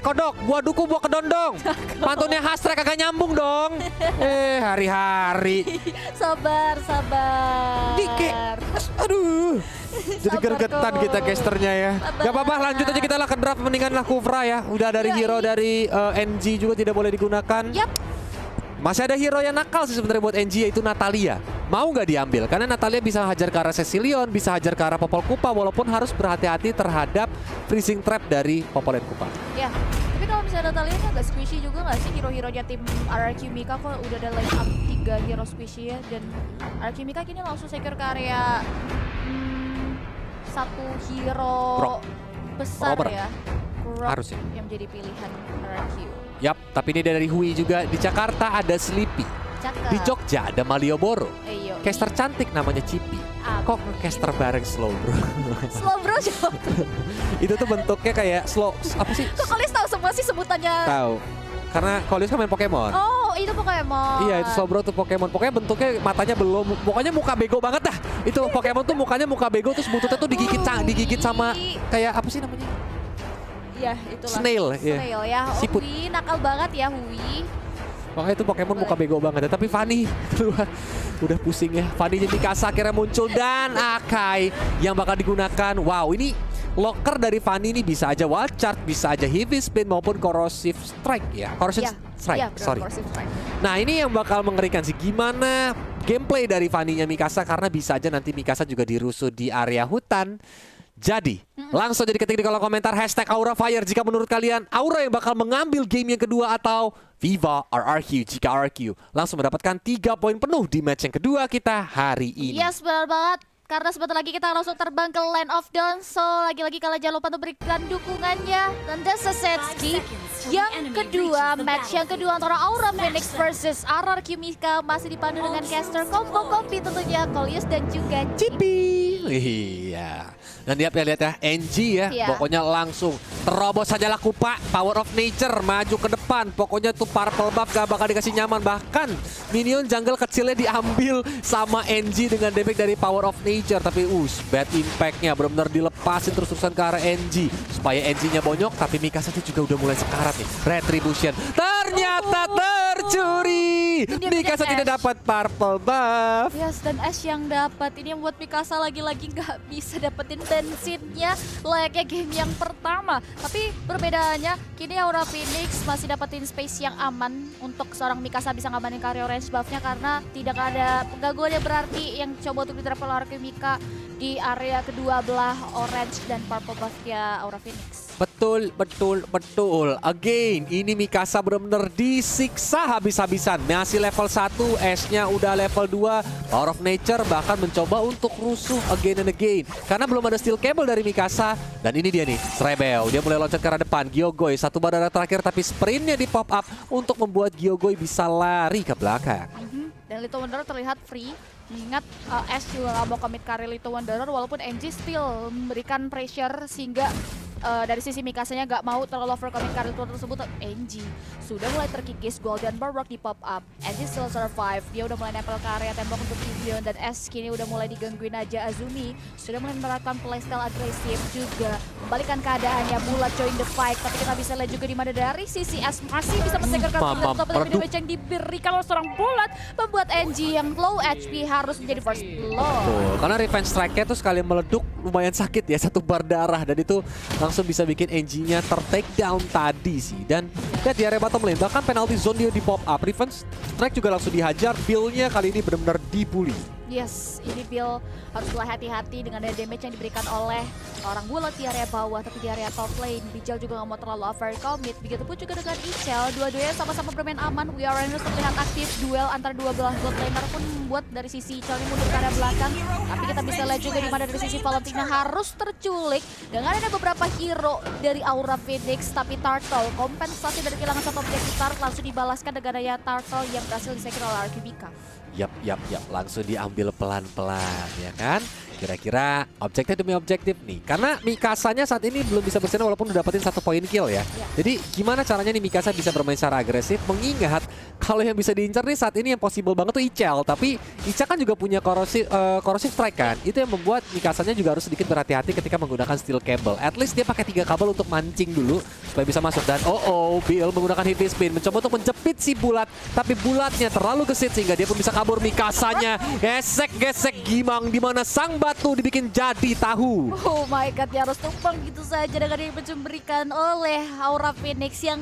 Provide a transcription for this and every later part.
Kodok, buah duku, buah kedondong. Pantunnya Hashtag kagak nyambung dong. Hari-hari. Sabar. Aduh. Jadi gergetan kita casternya ya. Gak apa-apa, lanjut aja kita lah ke draft. Mendingan lah Kufra ya. Udah dari hero dari NG juga tidak boleh digunakan. Masih ada hero yang nakal sih sebenarnya buat NG, yaitu Natalia. Mau nggak diambil? Karena Natalia bisa hajar ke arah Cecilion, bisa hajar ke arah Popol Kupa, walaupun harus berhati-hati terhadap freezing trap dari Popol dan Kupa. Ya, tapi kalau misalnya Natalia ini agak squishy juga nggak sih hero-heronya tim RRQ Mika? Kok udah ada line up 3 hero squishy ya, dan RRQ Mika kini langsung secure ke area satu hero besar ya. Rock Harus ya. Yang menjadi pilihan RRQ. Yap, tapi ini dari Hui juga. Di Jakarta ada Sleepy. Di Jogja ada Malioboro. Caster cantik namanya Cipi. Kok caster bareng Slow Bro? Slow Bro siapa? Itu tuh bentuknya kayak slow, apa sih? Kok kalian tahu semua sih sebutannya? Tahu. Karena Kolius kan main Pokemon. Oh, itu Pokemon. Iya, itu Slow Bro tuh Pokemon. Pokoknya bentuknya matanya belum, pokoknya muka bego banget dah. Itu Pokemon tuh mukanya muka bego, terus buntutnya tuh digigit sama kayak apa sih namanya? Ya, itulah. Snail ya. Siput. Hui, nakal banget ya Hui. Makanya itu Pokemon muka bego banget. Tapi Fanny keluar. Udah pusing ya. Fanny jadi Mikasa akhirnya muncul. Dan Akai yang bakal digunakan. Wow, ini locker dari Fanny ini bisa aja Wild Charge, bisa aja Heavy Spin maupun Corrosive Strike ya. Corrosive Strike, sorry. Nah, ini yang bakal mengerikan sih. Gimana gameplay dari Fanny-nya Mikasa. Karena bisa aja nanti Mikasa juga dirusuh di area hutan. Jadi, langsung jadi ketik di kolom komentar hashtag Aura Fire jika menurut kalian Aura yang bakal mengambil game yang kedua atau Viva RRQ jika RRQ langsung mendapatkan 3 poin penuh di match yang kedua kita hari ini. Yes, benar banget. Karena sebentar lagi kita langsung terbang ke Land of Dawn. So, lagi-lagi kalian jangan lupa untuk berikan dukungannya. Dan that's a set di yang kedua, match yang kedua antara Aura Phoenix versus RRQ Mika. Masih dipandu dengan caster kombo-kombi tentunya Kolius dan juga Cipi. Iya. Dan lihat ya NG ya, pokoknya langsung terobos saja lah Kupa, Power of Nature maju ke depan. Pokoknya tuh Purple Buff gak bakal dikasih nyaman. Bahkan minion jungle kecilnya diambil sama NG dengan damage dari Power of Nature. Tapi bad impact-nya benar-benar dilepasin terus-terusan ke arah NG. Supaya NG-nya bonyok, tapi Mikasa tuh juga udah mulai sekarat nih. Retribution ternyata tercuri. Mikasa tidak dapat Purple Buff. Yes, dan Ash yang dapat. Ini yang buat Mikasa lagi-lagi gak bisa dapetin bensinnya layaknya game yang pertama. Tapi perbedaannya kini Aura Phoenix masih dapetin space yang aman untuk seorang Mikasa bisa ngamanin carry orange buffnya karena tidak ada penggangguan yang berarti yang coba untuk diterapkan oleh Mika di area kedua belah orange dan purple buffnya Aura Phoenix. Betul. Again, ini Mikasa benar-benar disiksa habis-habisan. Masih level 1, Ash-nya udah level 2, Power of Nature bahkan mencoba untuk rusuh again and again. Karena belum ada steel cable dari Mikasa. Dan ini dia nih, Rebel. Dia mulai loncat ke arah depan. Gyogoi, satu bandara terakhir tapi sprintnya di pop up untuk membuat Gyogoi bisa lari ke belakang. Dan Little Wanderer terlihat free. Ingat Ash juga gak mau commit carry Little Wanderer walaupun NG still memberikan pressure sehingga dari sisi Mikasanya gak mau terlalu overcoming carry tersebut. NG sudah mulai terkikis, Golden Barrock di pop up. NG still survive, dia udah mulai nempel ke area tembok untuk Vivian dan Ash kini udah mulai digangguin aja. Azumi sudah mulai menerapkan playstyle agresif juga, membalikan keadaannya. Bulat join the fight, tapi kita bisa lihat juga di mana dari sisi Ash masih bisa mensegarkan damage yang diberikan oleh seorang Bulat, membuat NG yang low HP harus menjadi first blood. Karena revenge strike-nya tuh sekali meleduk lumayan sakit ya, 1 bar darah, dan itu langsung bisa bikin NG-nya ter-take down tadi sih. Dan lihat di area bottom lane, bahkan penalty zone dia di pop up. Revenge strike juga langsung dihajar, Bill-nya kali ini benar-benar dibully. Yes, ini Bill harus mulai hati-hati dengan ada damage yang diberikan oleh orang Bulat di area bawah, tapi di area top lane Bijal juga nggak mau terlalu overcommit. Begitupun juga dengan Ichel, dua-duanya sama-sama bermain aman. We Are Rangers terlihat aktif, duel antara dua belah bot laner pun membuat dari sisi Ichel ini mundur ke arah belakang. Tapi kita bisa lihat juga di mana dari sisi Valentina harus terculik dengan ada beberapa hero dari Aura Phoenix, tapi Turtle kompensasi dari kehilangan satu objektif Turtle langsung dibalaskan dengan daya Turtle yang berhasil disecure oleh RRQ Mika. Yap, langsung diambil pelan-pelan ya kan. Kira-kira objektif demi objektif nih. Karena Mikasanya saat ini belum bisa bersinar walaupun udah dapetin 1 poin kill ya. Jadi gimana caranya nih Mikasa bisa bermain secara agresif. Mengingat kalau yang bisa diincar nih saat ini yang possible banget tuh Ichel. Tapi Ichel kan juga punya corrosive strike kan. Itu yang membuat Mikasanya juga harus sedikit berhati-hati ketika menggunakan steel cable. At least dia pakai 3 kabel untuk mancing dulu supaya bisa masuk. Dan Bill menggunakan heavy spin. Mencoba untuk menjepit si Bulat. Tapi Bulatnya terlalu gesit sehingga dia pun bisa kabur. Mikasanya gesek-gesek Gimang di mana sang batu dibikin jadi tahu. Oh my god, dia harus tumpang gitu saja dengan yang diberikan oleh Aura Phoenix yang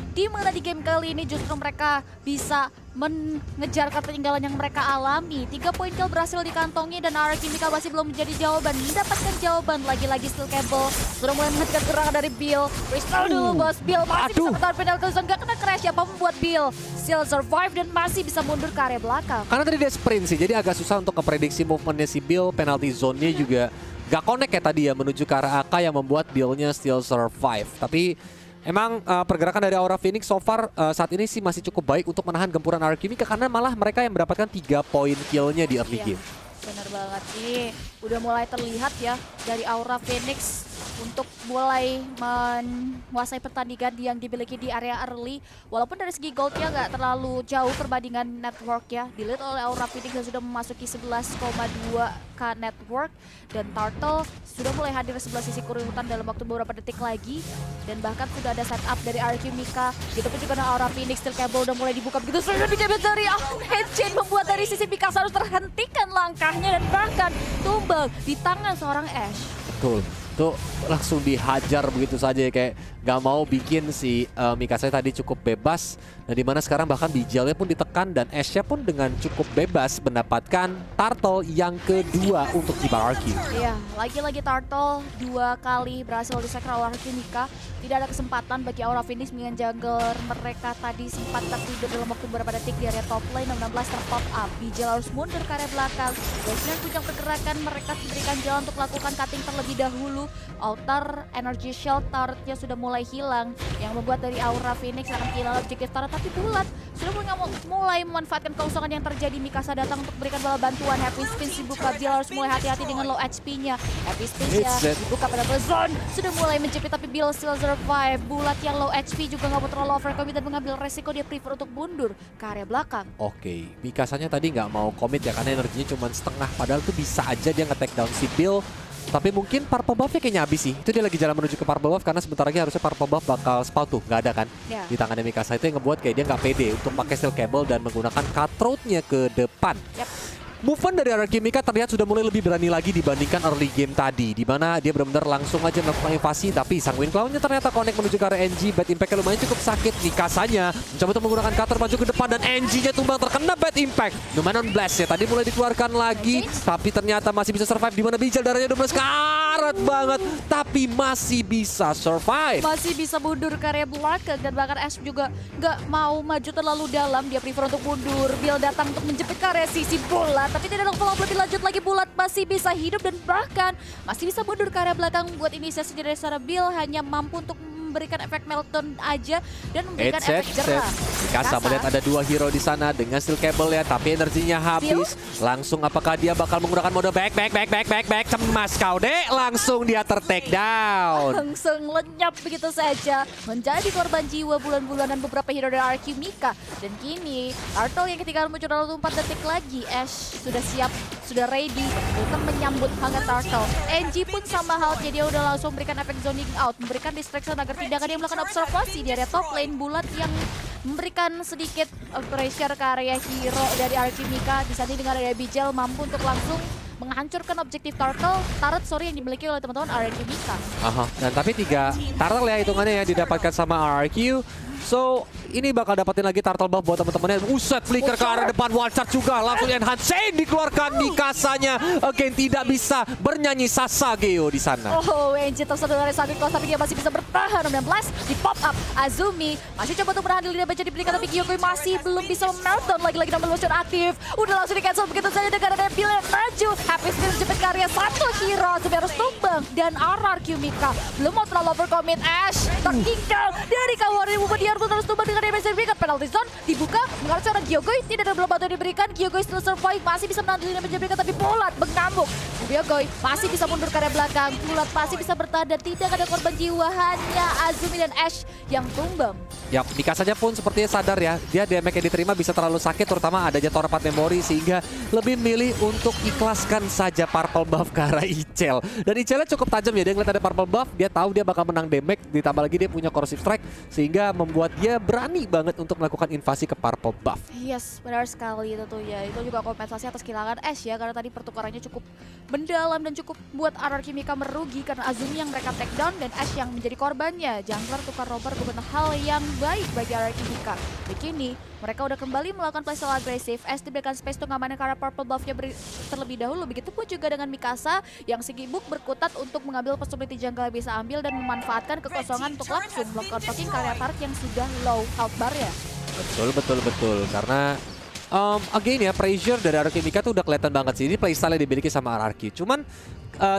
dimana di game kali ini justru mereka bisa mengejar ketertinggalan yang mereka alami. 3 poin kill berhasil dikantongi dan RRQ Mika masih belum menjadi jawaban. Mendapatkan jawaban lagi-lagi steel cable. Sudah mulai menghentikan serangan dari Bill. Restore dulu bos. Bill masih bisa bertahan penalti zone. Gak kena crash apa membuat Bill still survive dan masih bisa mundur ke area belakang. Karena tadi dia sprint sih, jadi agak susah untuk memprediksi movementnya si Bill. Penalty zone-nya juga gak connect ya tadi ya menuju ke arah AK yang membuat Bill-nya still survive. Tapi emang pergerakan dari Aura Phoenix so far saat ini sih masih cukup baik untuk menahan gempuran RRQ Mika karena malah mereka yang mendapatkan 3 poin kill-nya di early game. Bener banget, ini udah mulai terlihat ya dari Aura Phoenix untuk mulai menguasai pertandingan yang dimiliki di area early. Walaupun dari segi goldnya nggak terlalu jauh perbandingan network ya. Dilihat oleh Aura Phoenix yang sudah memasuki 11,2k network. Dan Turtle sudah mulai hadir sebelah sisi kurutan dalam waktu beberapa detik lagi. Dan bahkan sudah ada setup dari RRQ Mika. Gitu pun juga dengan Aura Phoenix, steel cable udah mulai dibuka begitu. Sudah dijabat dari Engine membuat dari sisi Mika harus terhentikan langkahnya. Dan bahkan tumbang di tangan seorang Ash. Betul. Tuh langsung dihajar begitu saja ya, kayak gak mau bikin si Mikasa tadi cukup bebas. Dan dimana sekarang bahkan Bijelnya pun ditekan dan Ashnya pun dengan cukup bebas mendapatkan Turtle yang kedua untuk di RRQ. Iya, lagi-lagi Turtle 2 kali berhasil disekra oleh RRQ Mika. Tidak ada kesempatan bagi Aura Phoenix dengan jungler mereka tadi sempat tertidur dalam waktu beberapa detik di area top lane. 16 terpop up, Bijel harus mundur ke area belakang. Dan dengan puncak pergerakan mereka diberikan jalan untuk melakukan cutting terlebih dahulu. Outer energy shield turretnya sudah mulai hilang yang membuat dari Aura Phoenix akan kehilangan objektif turret, tapi Bulat sudah mulai memanfaatkan kekosongan yang terjadi. Mikasa datang untuk memberikan bala bantuan. Happy Spin dibuka, Bill harus mulai hati-hati dengan low HP-nya. Happy Spin ya dibuka pada zone, sudah mulai menjepit tapi Bill still survive. Bulat yang low HP juga nggak mau terlalu overcommit dan mengambil resiko, dia prefer untuk mundur ke area belakang. Oke, Mikasanya tadi nggak mau commit ya karena energinya cuma setengah, padahal tuh bisa aja dia nge-take down si Bill. Tapi mungkin purple buff-nya kayaknya habis sih. Itu dia lagi jalan menuju ke purple buff karena sebentar lagi harusnya purple buff bakal spawn tuh. Nggak ada kan di tangannya Mikasa. Itu yang ngebuat kayak dia nggak pede untuk pakai steel cable dan menggunakan cutthroat-nya ke depan. Movement dari RRQ Mika terlihat sudah mulai lebih berani lagi dibandingkan early game tadi, di mana dia benar-benar langsung aja melakukan invasi, tapi sang Wind Clown-nya ternyata connect menuju ke area NG. Bad Impact-nya lumayan cukup sakit. Mikasanya mencoba untuk menggunakan cutter maju ke depan dan NG-nya tumbang terkena Bad Impact. Lumayan on blast ya, tadi mulai dikeluarkan lagi, tapi ternyata masih bisa survive, di mana Bijel darahnya udah mulai sekarat banget, tapi masih bisa survive. Masih bisa mundur ke area belakang dan bahkan Ash juga nggak mau maju terlalu dalam, dia prefer untuk mundur. Bill datang untuk menjepit ke area sisi bola, tapi tidak ada follow lebih lanjut lagi. Bulat masih bisa hidup dan bahkan masih bisa mundur ke area belakang. Buat inisiasi dari secara Bill hanya mampu untuk memberikan efek meltdown aja dan memberikan efek jerah. Mikasa melihat ada 2 hero di sana dengan steel cable ya, tapi energinya habis. Langsung apakah dia bakal menggunakan mode back. Cemas kau dek, langsung dia ter-take down. Langsung lenyap begitu saja, menjadi korban jiwa bulan-bulanan beberapa hero dari RRQ Mika. Dan kini Turtle yang ketinggalan muncul dalam 4 detik lagi. Ash sudah siap, sudah ready untuk menyambut hangat Turtle. NG pun sama halnya, dia udah langsung memberikan efek zoning out, memberikan distraction agar tidak ada yang melakukan observasi di area top lane. Bulat yang memberikan sedikit pressure ke area hero dari RRQ Mika. Disanding dengan area Bijel mampu untuk langsung menghancurkan objektif turret yang dimiliki oleh teman-teman RRQ Mika. Dan tapi 3 turtle ya hitungannya ya didapatkan sama RRQ. So, ini bakal dapetin lagi turtle buff buat teman-temannya. Uset, flicker ke arah depan, one shot juga. Langsung enhance chain dikeluarkan. Mikasanya again tidak bisa bernyanyi Sasageo di sana. Oh, NG tersedot dari Sabit Close, tapi dia masih bisa bertahan. 16 di pop up. Azumi masih coba untuk menahan diri, dia baca diberikan, tapi Gyokoi masih belum bisa meltdown. Lagi-lagi double motion aktif. Udah langsung di cancel begitu saja dengan ada Bill yang maju. Happy Spin jepit karya satu hero, Azumi harus tumbang. Dan RRQ Mika belum mau terlalu overcommit. Ash tertinggal dari kawan Buba, dia harus tumbang dengan damage yang diberikan. Penalty zone dibuka, mengarah seorang Gyogoi, tidak ada belum batu yang diberikan. Gyogoi still survive, masih bisa menahan damage yang diberikan, tapi Bulat mengamuk. Gyogoi masih bisa mundur ke area belakang, Bulat masih bisa bertahan dan tidak ada korban jiwa, hanya Azumi dan Ash yang tumbang. Ya, Mika saja pun sepertinya sadar ya, dia damage yang diterima bisa terlalu sakit, terutama adanya Torpat Memori, sehingga lebih milih untuk ikhlaskan saja purple buff ke arah Icel. Dan Icelnya cukup tajam ya, dia ngeliat ada purple buff, dia tahu dia bakal menang damage, ditambah lagi dia punya corrosive strike, sehingga membuat dia berani banget untuk melakukan invasi ke purple buff. Yes, benar sekali tentunya. Itu juga kompensasi atas kehilangan Ash ya, karena tadi pertukarannya cukup mendalam dan cukup buat RRQ Mika merugi karena Azumi yang mereka take down dan Ash yang menjadi korbannya. Jungler tukar rover bukan hal yang baik bagi RRQ Mika. Begini, mereka udah kembali melakukan playstyle agresif. Ash diberikan space untuk ngamanin karena purple buff-nya terlebih dahulu. Begitu pun juga dengan Mikasa yang sibuk berkutat untuk mengambil possibility jungle yang bisa ambil dan memanfaatkan kekosongan untuk langsung melakukan poking karya Taric yang sudah low health bar ya. Betul. Karena again ya, pressure dari RRQ Mika tuh udah kelihatan banget sih. Ini playstyle yang dimiliki sama RRQ. Cuman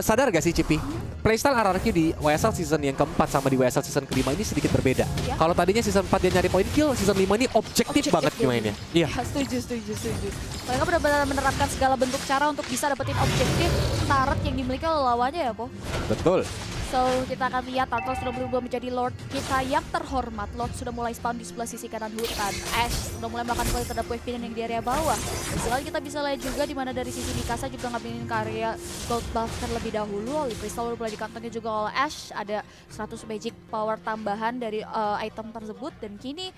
sadar gak sih Cipi? Playstyle RRQ di WSL season yang keempat sama di WSL season kelima ini sedikit berbeda. Ya? Kalau tadinya season 4 dia nyari poin kill, season 5 ini objektif banget mainnya. Iya. Ya, setuju. Mereka benar-benar menerapkan segala bentuk cara untuk bisa dapetin objektif turret yang dimiliki oleh lawannya ya, Po. Betul. So, kita akan lihat Turtle sudah berubah menjadi Lord kita yang terhormat. Lord sudah mulai spawn di sebelah sisi kanan hutan. Ash sudah mulai melakukan kali terhadap wave pin yang di area bawah. Dan selain kita bisa lihat juga di mana dari sisi Mikasa juga ngambilin karya gold buff terlebih dahulu. Oleh Crystal mulai dikantongin juga oleh Ash. Ada 100 magic power tambahan dari item tersebut. Dan kini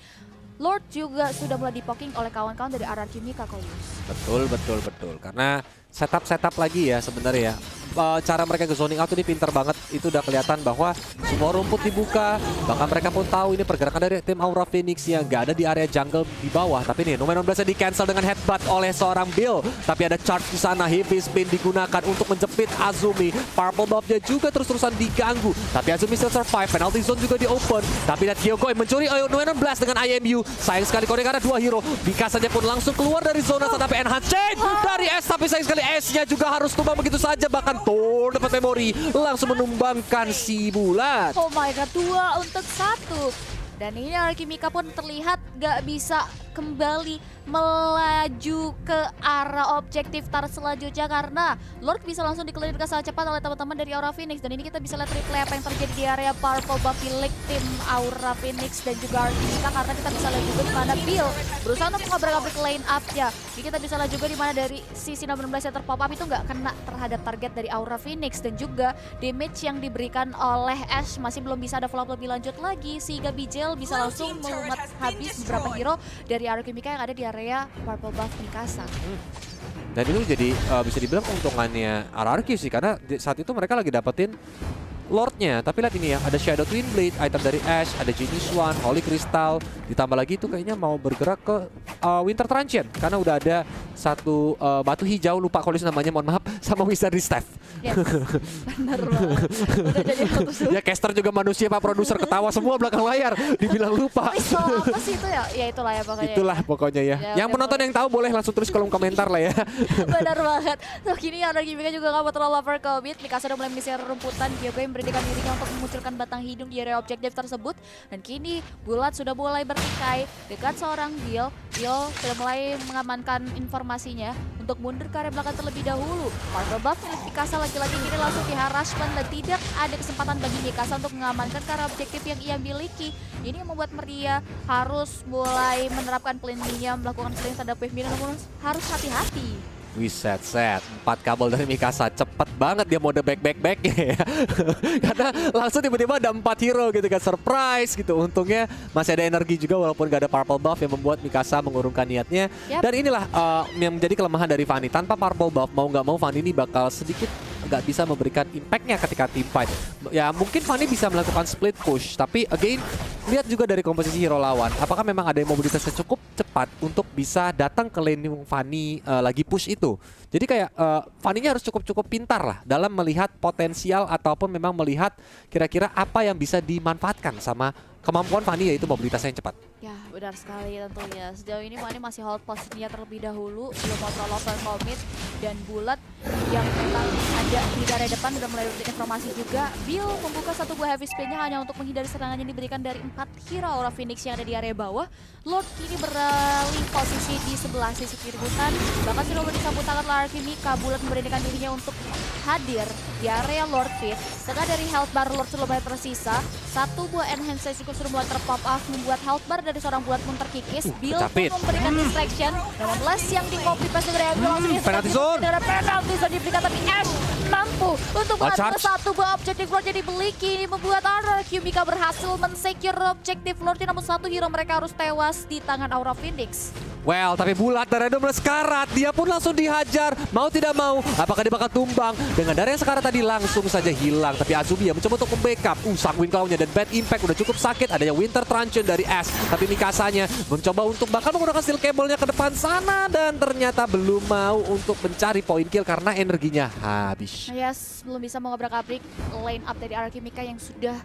Lord juga sudah mulai dipoking oleh kawan-kawan dari RRQ Mika, Kolius. Betul. Karena setup lagi ya sebenarnya ya. Cara mereka ke zoning out ini pintar banget. Itu udah kelihatan bahwa semua rumput dibuka. Bahkan mereka pun tahu ini pergerakan dari tim Aura Phoenix yang gak ada di area jungle di bawah. Tapi nih, Numenon Blast di cancel dengan headbutt oleh seorang Bill. Tapi ada charge di sana, heavy spin digunakan untuk menjepit Azumi. Purple buff-nya juga terus-terusan diganggu. Tapi Azumi still survive, penalty zone juga di open. Tapi lihat Gyogoi mencuri Numenon Blast dengan IMU. Sayang sekali Korek ada dua hero. Mika saja pun langsung keluar dari zona sampai enhance chain dari S. Tapi sayang sekali S-nya juga harus tumbang begitu saja. Bahkan Thor dapat memori langsung menumbangkan si Bulat. Oh my god, 2 untuk 1. Dan ini RRQ Mika pun terlihat gak bisa kembali melaju ke arah objektif turret selanjutnya karena Lord bisa langsung dikelilingkan sangat cepat oleh teman-teman dari Aura Phoenix. Dan ini kita bisa lihat replay apa yang terjadi di area purple buff milik tim Aura Phoenix dan juga RRQ Mika, karena kita bisa lihat juga di mana Bill berusaha untuk ngobrak-ngabrik line up-nya. Jadi kita bisa lihat juga di mana dari sisi 16 yang terpop up itu nggak kena terhadap target dari Aura Phoenix, dan juga damage yang diberikan oleh Ash masih belum bisa ada follow-up lebih lanjut lagi sehingga Bijel bisa langsung melumat habis beberapa hero dari RRQ Mika yang ada di area purple buff Mikasa. Dan itu jadi bisa dibilang keuntungannya RRQ sih, karena saat itu mereka lagi dapetin Lordnya. Tapi lihat ini ya, ada Shadow Twin Blade, item dari Ash, ada Genius One, Holy Crystal, ditambah lagi itu kayaknya mau bergerak ke Winter Transient karena udah ada satu batu hijau, lupa kalau namanya, mohon maaf, sama Wizardry Staff. Yes, bener banget. Udah jadi ya caster juga manusia, Pak produser ketawa semua belakang layar, dibilang lupa. Apa sih itu ya? Ya itulah ya pokoknya. Itulah pokoknya ya. Yang penonton yang tahu boleh langsung tulis kolom komentar lah ya. Benar banget. Nah, kini RRQ Mika juga gak mau terlalu overcommit. Mikasa sudah mulai menyisir rumputan. Gyogoi memberitakan dirinya untuk memunculkan batang hidung di area objektif tersebut. Dan kini Bulat sudah mulai bertikai dekat seorang Bill. Bill sudah mulai mengamankan informasinya untuk mundur ke area belakang terlebih dahulu. Purple buff milik Mikasa lagi-lagi kini langsung di-harassment dan tidak ada kesempatan bagi Mikasa untuk mengamankan ke area objektif yang ia miliki. Ini yang membuat Maria harus mulai menerapkan plan B-nya, melakukan clean terhadap wave minion, namun harus hati-hati. Set 4 kabel dari Mikasa, cepet banget dia mode back ya. Karena langsung tiba-tiba ada 4 hero gitu kan, surprise gitu. Untungnya masih ada energi juga walaupun gak ada purple buff yang membuat Mikasa mengurungkan niatnya. Dan inilah yang menjadi kelemahan dari Fanny. Tanpa purple buff mau nggak mau Fanny ini bakal sedikit nggak bisa memberikan impactnya ketika team fight. Ya mungkin Fanny bisa melakukan split push, tapi again lihat juga dari komposisi hero lawan. Apakah memang ada mobilitasnya cukup cepat untuk bisa datang ke lane Fanny lagi push itu. Jadi kayak Fanny-nya harus cukup pintar lah dalam melihat potensial ataupun memang melihat kira-kira apa yang bisa dimanfaatkan sama kemampuan Fanny, yaitu mobilitasnya yang cepat. Ya benar sekali tentunya. Sejauh ini Fanny masih hold posisinya terlebih dahulu, belum mau terlalu commit. dan Bulat yang memang ada di area depan udah mulai dapat informasi juga. Bill membuka satu buah heavy spin-nya hanya untuk menghindari serangan yang diberikan dari 4 hero Aura Phoenix yang ada di area bawah. Lord kini beralih posisi di sebelah sisi kiri hutan. Bahkan sudah disambut tangan Alchemika. Bulat memberanikan dirinya untuk hadir di area Lord Pit. Setengah dari health bar Lord sudah mulai tersisa. Satu buah enhance juga sudah mulai terpop up, membuat health bar dari seorang Bulat pun terkikis. Bill pun memberikan distraction. 15 yang di copy pass dari Abel langsung penalty zone. Penalty zone diberikan, tapi Ash mampu untuk mengambil satu buah objektif Lord. Jadi Bliki ini membuat Alchemika berhasil mensecure objektif Lord. Namun satu hero mereka harus tewas di tangan Aura Phoenix. Well, tapi Bulat dari Random sekarat, dia pun langsung dihajar. Mau tidak mau, apakah dia bakal tumbang? Dengan dari yang sekarat tadi langsung saja hilang. Tapi Azumi ya mencoba untuk membackup. Sanguin klaunya dan bad impact udah cukup sakit. Adanya Winter Truncheon dari Ash. Tapi Mikasanya mencoba untuk bakal menggunakan steel cable-nya ke depan sana. Dan ternyata belum mau untuk mencari point kill karena energinya habis. Yes, belum bisa mengobrak-abrik line up dari Alchemika yang sudah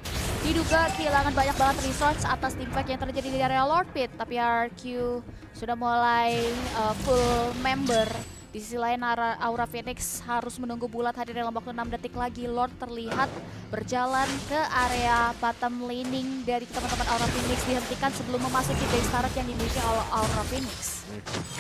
diduga kehilangan banyak banget resource atas team fight yang terjadi di area Lord Pit. Tapi RQ sudah mulai full member. Di sisi lain Aura Phoenix harus menunggu Bulat hadir dalam waktu 6 detik lagi. Lord terlihat berjalan ke area bottom laning dari teman-teman Aura Phoenix, dihentikan sebelum memasuki base turret yang dimiliki oleh Aura Phoenix.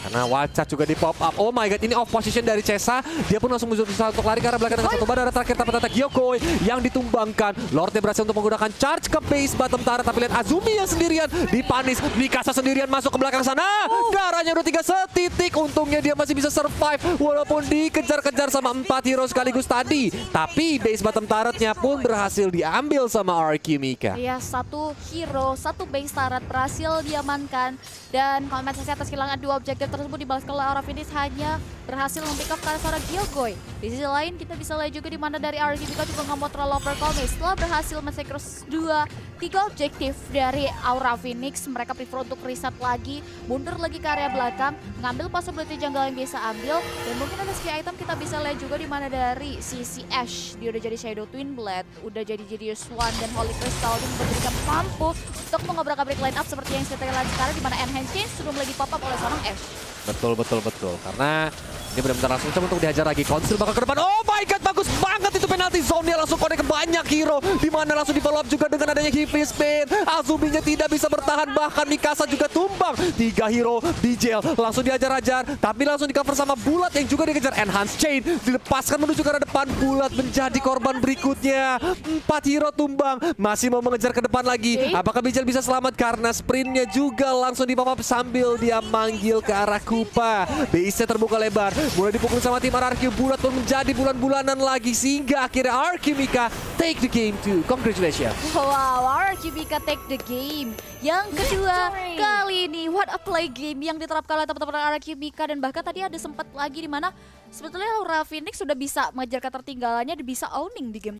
Karena Wacah juga di pop up. Oh my god, ini off position dari Cesa. Dia pun langsung berusaha untuk lari karena belakang dengan satu bandara terakhir, tapi ternyata Gyokoi yang ditumbangkan. Lordnya berhasil untuk menggunakan charge ke base bottom turret, tapi lihat Azumi yang sendirian dipanis. Mikasa sendirian masuk ke belakang sana. Darahnya udah 3 setitik. Untungnya dia masih bisa survive walaupun dikejar-kejar sama 4 hero sekaligus tadi. Tapi base bottom turretnya pun berhasil diambil sama Alchemika. Iya, satu hero, satu base turret berhasil diamankan. Dan kompensasi atas kehilangan 2 objektif tersebut dibalas oleh Aura Phoenix hanya berhasil mempick up karena seorang Gyokoi. Di sisi lain kita bisa lihat juga di mana dari Alchemika juga nggak mau terlalu overcommit. Setelah berhasil men-secure 3 objektif dari Aura Phoenix, mereka prefer untuk reset lagi, mundur lagi ke area belakang, mengambil possibility jungle yang bisa ambil, dan mungkin ada skill item kita bisa lihat juga di mana dari sisi Ash. Dia udah jadi Shadow Twin Blade, udah jadi Swan dan Holy Crystal, yang memberikan mampu untuk mengobrak-abrik line up seperti yang kita lihat sekarang, di mana Enhance Chain sudah mulai di-pop up oleh seorang Ash. Betul. Karena ini benar-benar langsung coba untuk dihajar lagi. Konsil bakal ke depan. Oh my god, bagus banget itu penalty zone. Dia langsung connect ke banyak hero. Dimana langsung di-follow up juga dengan adanya heavy spin. Azuminya tidak bisa bertahan. Bahkan Mikasa juga tumbang. 3 hero di jail. Langsung dihajar-hajar. Tapi langsung di-cover sama Bulat yang juga dikejar. Enhance Chain dilepaskan menuju ke arah depan. Bulat menjadi korban berikutnya. 4 hero tumbang. Masih mau mengejar ke depan lagi. Apakah Bijal bisa selamat? Karena sprintnya juga langsung di-pop up sambil dia manggil ke arah Kupa. Base-nya terbuka lebar. Mulai dipukul sama tim RRQ. Bulat pun menjadi bulan-bulanan lagi. Sehingga akhirnya Alchemika take the game too. Congratulations. Wow, Alchemika take the game. Yang kedua kali ini, what a play game yang diterapkan oleh teman-teman Alchemika. Dan bahkan tadi ada sempat lagi di mana sebetulnya Aura Phoenix sudah bisa mengejar ketertinggalannya dan bisa owning di game